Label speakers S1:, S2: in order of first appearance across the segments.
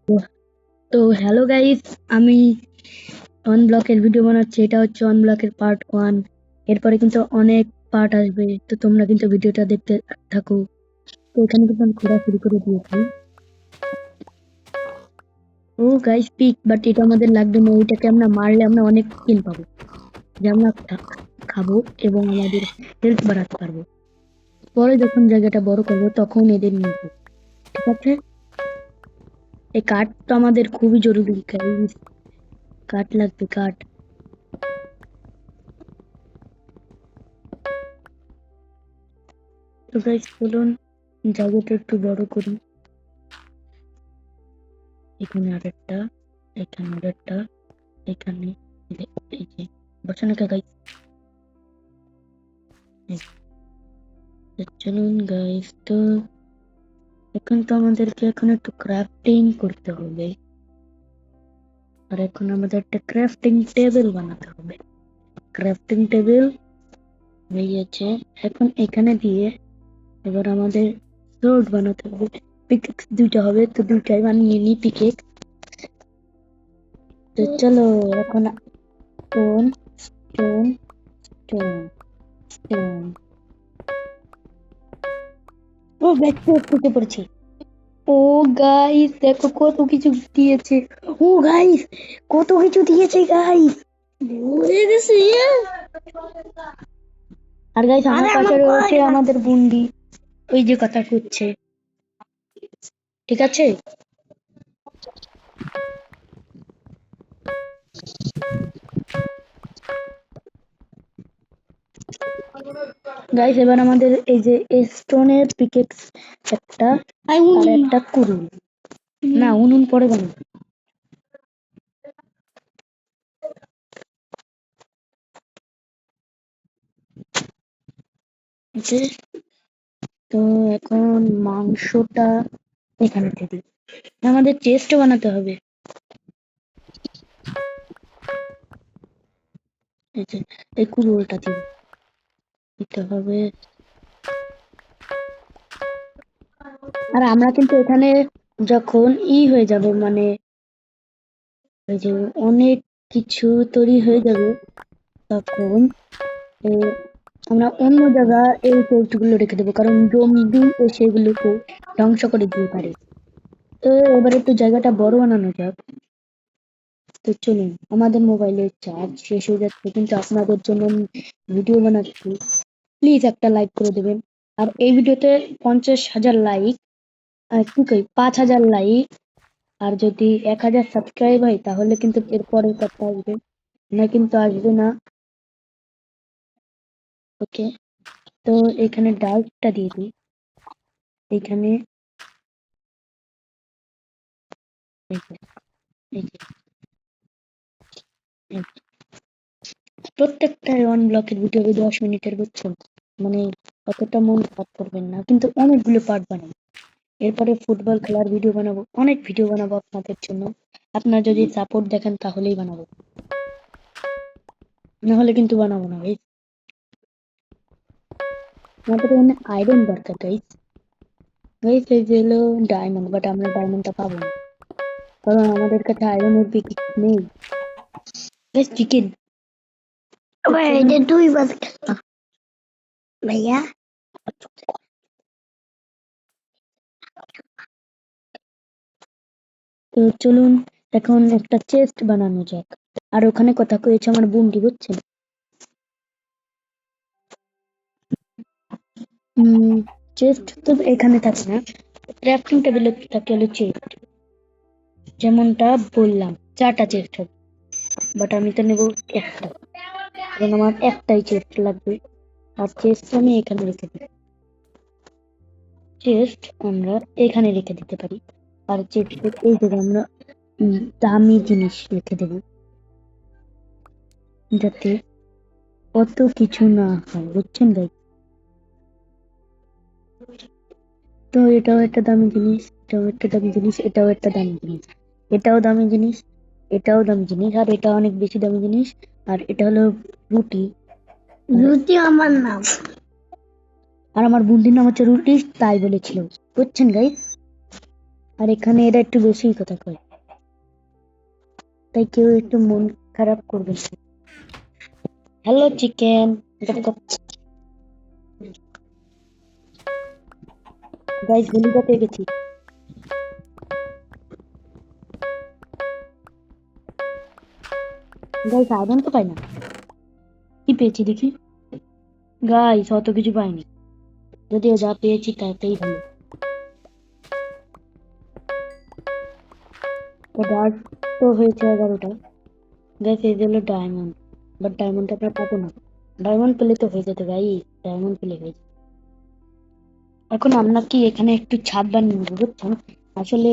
S1: তো তো hello guys, আমি অন ব্লকের ভিডিও বানাচ্ছি। এটা হচ্ছে অন ব্লকের পার্ট 1। এরপরে কিন্তু অনেক পার্ট আসবে, তো তোমরা কিন্তু ভিডিওটা দেখতে থাকো। তো এখানে কিন্তু আমি ঘোরা শুরু করে দিয়েছি। ও গাইস পিক, বাট এটা আমাদের লাগবে না। এটাকে আমরা মারলে আমরা অনেক কিল পাবো, যে আমরা খাবো এবং আমাদের হেলথ বাড়াতে পারবো। পরে যখন জায়গাটা বড় করবো তখন এদের নিবো, ঠিক আছে? এই কাঠ তো আমাদের খুবই জরুরি গাইস, কাঠ লাগবে, কাঠ। তো গাইস চলুন জায়গাটা একটু বড় করি। এখানে আরেকটা, এখানে আরেকটা, এখানে এই যে বসানো গাইস। চলুন গাইস, তো এখন তো আমাদেরকে এখন একটু ক্রাফটিং করতে হবে, আর এখন আমাদের একটা ক্রাফটিং টেবিল বানাতে হবে। ক্রাফটিং টেবিল হয়ে গেছে। এখন এখানে দিয়ে এবার আমাদের সোর্ড বানাতে হবে। পিকেক্স দুইটা হবে, তো দুইটাই বানিয়ে নি পিকেক্স। তো চলো এখন স্টোন স্টোন স্টোন স্টোন। ও ব্যাক থেকে পড়েছি। ও গাইস দেখো কত কিছু দিয়েছে। ও গাইস কত কিছু দিয়েছে গাইস, ভুলে গেছি। আর গাইস আমার পাশে রয়েছে আমাদের বুন্ডি, ওই যে কথা করছে, ঠিক আছে? গাইস এবার আমাদের এই যে স্টোনের পিকেক্স একটা, আর একটা কুরুল। না, উনুন পরে বানাবো। ওকে, তো এখন মাংসটা এখানে থেকে আমাদের চেস্ট বানাতে হবে। এই যে এই কুরুলটা দিতে হবে। আর আমরা কিন্তু এখানে যখন হয়ে যাবে, মানে ওই যে অনেক কিছু তৈরি হয়ে যাবে, তখন এ, আমরা অন্য জায়গা এই পোস্ট গুলো রেখে দেবো, কারণ জম্বি এসে এগুলোকে ধ্বংস করে দিতে পারে। তো এবার একটু জায়গাটা বড় বানানো যাক। তো চলুন, আমাদের মোবাইলের চার্জ শেষ হয়ে যাচ্ছে, কিন্তু আপনাদের জন্য ভিডিও বানাচ্ছি, প্লিজ একটা লাইক করে দেবেন। আর এই ভিডিওতে 50,000 লাইক, কি কই 5,000 লাইক, আর যদি 1,000 সাবস্ক্রাইব হয় তাহলে কিন্তু এরপরে কথা আসবে, না কিন্তু আসবে না। ওকে, তো এখানে ডার্কটা দিয়ে দিই। এখানে এই যে, এই যে, এই যে। প্রত্যেকটা ওয়ান ব্লকের ভিডিও 10 মিনিটের, বুঝছেন? মানে অতটা মন খারাপ করবেন না, কিন্তু অনেকগুলো পার্ট বানাবো। এরপরে ফুটবল খেলার ভিডিও বানাবো, অনেক ভিডিও বানাবো আপনাদের জন্য। আপনারা যদি সাপোর্ট দেখেন তাহলেই বানাবো, না হলে কিন্তু বানাবো না ভাই। আমাদের এখানে আয়রন দরকার গাইস। গাইস এই যে হলো ডায়মন্ড, বাট আমরা ডায়মন্ডটা পাবো না, কারণ আমাদের কাছে আয়রনের পিক নেই। গাইস চিকেন, এটা তুই বাস ভাইয়া। তো চলুন এখন একটা চেস্ট বানানো যাক। আর ওখানে কথা কয়েছে আমার বুমটি, বুঝছেন? চেস্ট তো এখানে থাকে না, ক্রাফটিং টেবিলে থাকে হলো চেস্ট, যেমনটা বললাম 4টা চেস্ট হবে, বাট আমি তো নেব একটা, কারণ আমার একটাই চেস্ট লাগবে। আর চেস্ট আমি এখানে রেখে দিই, চেস্ট আমরা এখানে রেখে দিতে পারি। আর চেস্টের এই জায়গায় আমরা দামি জিনিস রেখে দেব, যাতে অত কিছু না হয়, বুঝছেন ভাই? তো এটাও একটা দামি জিনিস, এটাও একটা দামি জিনিস, এটাও একটা দামি জিনিস, এটাও দামি জিনিস, এটাও দামি জিনিস, আর এটা অনেক বেশি দামি জিনিস। আর এটা হলো রুটি, রুটি আমার নাম, আর আমার বুদ্ধির নাম হচ্ছে রুটি, তাই বলেছিল, বুঝছেন গাইস? আর এখানে এরা একটু বেশি কথা কয়, তাই কেউ একটু মন খারাপ করবে না। হ্যালো চিকেন, গাইস গলিটা পেয়ে গেছি। গাইস আয়রন তো পাই না, কি পেয়েছি দেখি। গাইস অত কিছু পাইনি, যদিও যা পেয়েছি তাতেই ভালো। ডার্ক তো হয়েছে 11টা। গাইস এই যে হলো ডায়মন্ড, বাট ডায়মন্ড আমরা পাবো না। ডায়মন্ড পেলে তো হয়ে যেত ভাই, ডায়মন্ড পেলে হয়ে যেত। এখন আমরা কি এখানে একটু ছাদ বানিয়ে নেবো বুঝছেন, আসলে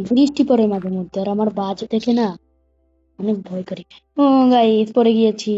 S1: বৃষ্টি পড়ে মাঝে মধ্যে আর আমার বাজ দেখে না অনেক ভয় করি। ও গাইস পড়ে গিয়েছি,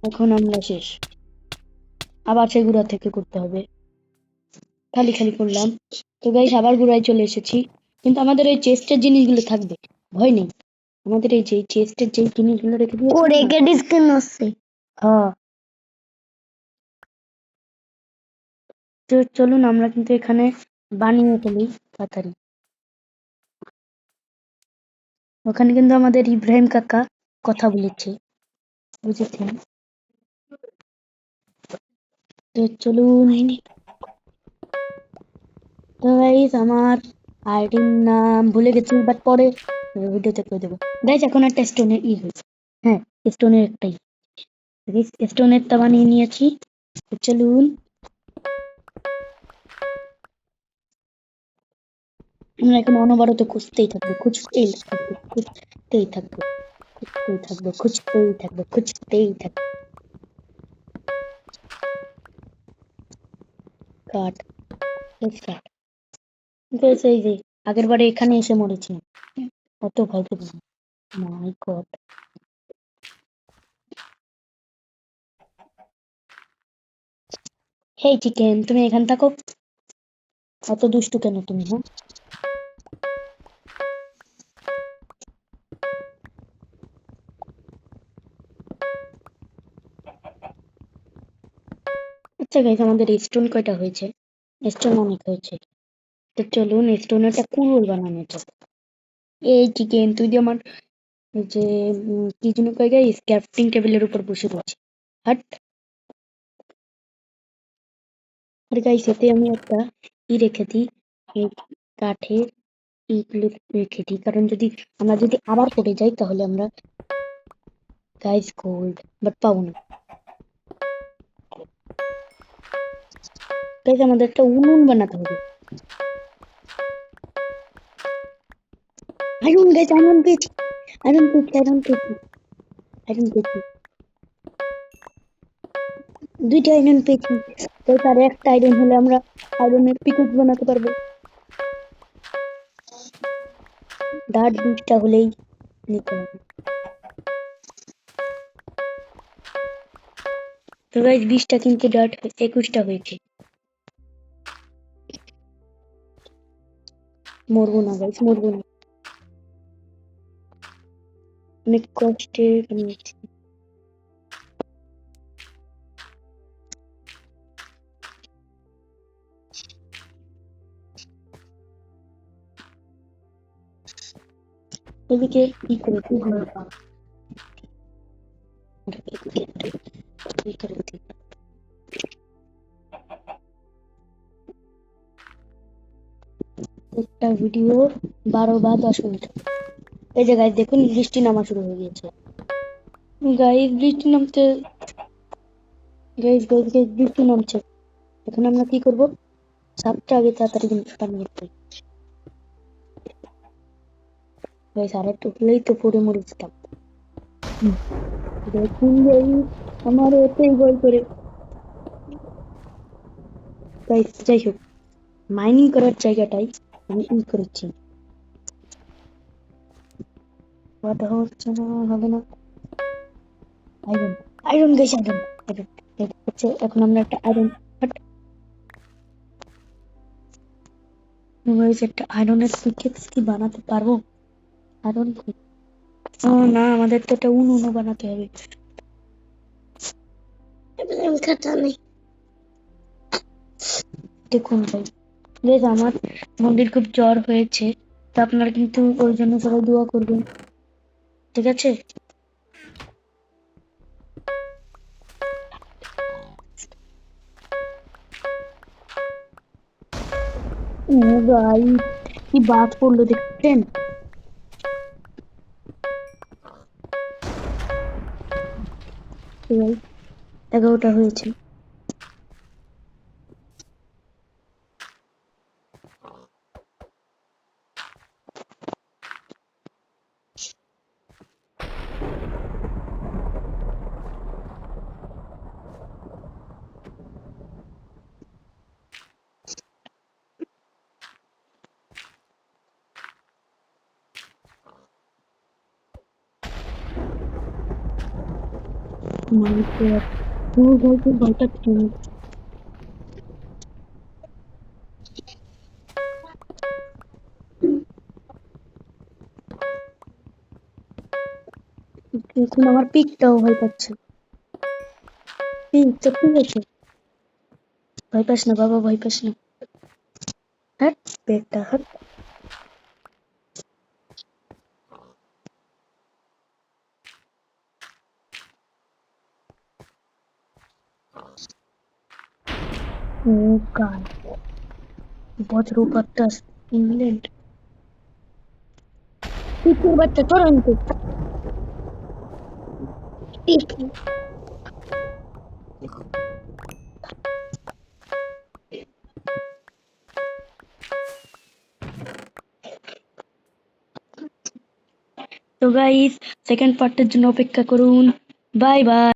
S1: এখন আমরা শেষ, আবার সেই গুড়া থেকে করতে হবে। খালি খালি করলাম। তো গাইস আবার গুড়ায় চলে এসেছি, কিন্তু আমাদের এই চেস্টের জিনিসগুলো থাকবে, ভয় নেই। আমাদের এই যে চেস্টের যে জিনিসগুলো রেখে দিয়েছি
S2: ওরে
S1: না,
S2: কে ডিসকান আছে
S1: হ্যাঁ। তো চলুন আমরা কিন্তু এখানে বানিয়ে ফেলি তাড়াতাড়ি। ওখানে কিন্তু আমাদের ইব্রাহিম কাকা কথা বলেছে, বুঝেছেন। তো চলুন। তো গাইস আমার আইডির নাম ভুলে গেছি, বাট পরে ভিডিওতে করে দেবো। গাইস এখন একটা স্টোনের হয়েছে, হ্যাঁ স্টোনের একটাই, স্টোনেরটা বানিয়ে নিয়েছি। তো চলুন আমরা এখন অনবরত খুঁজতেই থাকবো, খুঁজতেই থাকবো, খুঁজতেই থাকবো, খুঁজতেই থাকবো, খুঁজতেই থাকবো, খুঁজতেই থাকবো। কাট, কাট। গাইস এই যে আগের বারে এখানে এসে মরেছি, অত ভয় পেব না। মাই গড। হেই চিকেন, তুমি এখানে থাকো, অত দুষ্টু কেন তুমি? হ্যাঁ আচ্ছা গাইস আমাদের স্টোন কয়টা হয়েছে? স্টোন অনেক হয়েছে। তো চলুন স্টোন একটা কুড়োল বানানো যাক। এই চিকেন তুই যে আমার এই যে কি যেন কয় গাইস, ক্রাফটিং টেবিলের উপর বসে পড়ছি। হাট। আর গাইস এতে আমি একটা রেখে দিই, এই কাঠের ইগুলো রেখে দিই, কারণ যদি আমরা যদি আবার পড়ে যাই তাহলে আমরা গাইস গোল্ড বাট পাবো না। গাইস আমাদের একটা উনুন বানাতে হবে। আয়রন গাইস, আয়রন পেয়েছি, আয়রন পেয়েছি, আয়রন পেয়েছি, আয়রন পেয়েছি, দুইটা আয়রন পেয়েছি। তো তার একটা আয়রন হলে আমরা আয়রনের পিকুক বানাতে পারবো। ডার্ট 20টা হলেই নিতে হবে। তো গাইস 20টা কিন্তু ডার্ট 21টা হয়েছে। মরবো না গাইস, মরবো না, অনেক কষ্টে বানিয়েছি। এদিকে কি করে কি করে কি করে দিই। একটা ভিডিও 12 বা 10 মিনিট। এই যে গাইস দেখুন বৃষ্টি নামা শুরু হয়ে গিয়েছে। গাইস বৃষ্টি নামতে, গাইস গাইস গাইস বৃষ্টি নামছে। এখন আমরা কি করব? সাপটা আগে তাড়াতাড়ি কিন্তু বানিয়ে ফেলি। গাইস আর একটু হলেই তো পড়ে মরে যেতাম। দেখুন গাইস আমার এতেই ভয় করে। গাইস যাই হোক, মাইনিং করার জায়গাটাই আমি করেছি। বাট হচ্ছে না, হবে না। Iron, iron guys, iron, iron. হচ্ছে এখন আমরা একটা আয়রন, বাট গাইস একটা আয়রনের পিকেক্স কি বানাতে পারবো? আয়রন, ও না আমাদের তো একটা উনুনও বানাতে হবে।
S2: খাতা নেই
S1: দেখুন ভাই বেশ, আমার বোনটির খুব জ্বর হয়েছে, তো আপনারা কিন্তু ওর জন্য সবাই দোয়া করবেন, ঠিক আছে? ও ভাই, কি বাজ পড়লো দেখছেন? ভাই 11টা হয়েছে। মাই গড, ও ভাই খুব ভয় পাচ্ছি। এখন আমার পিকটাও ভয় পাচ্ছে। পিক তো ঠিক আছে, ভয় পাস না বাবা, ভয় পাস না। হাট পেটটা হাট। ও গাই, বজ্রপাতটা ইংল্যান্ড। পিকের বাচ্চা টরন্টো। তো গাইস, সেকেন্ড পার্টের জন্য অপেক্ষা করুন। Bye bye.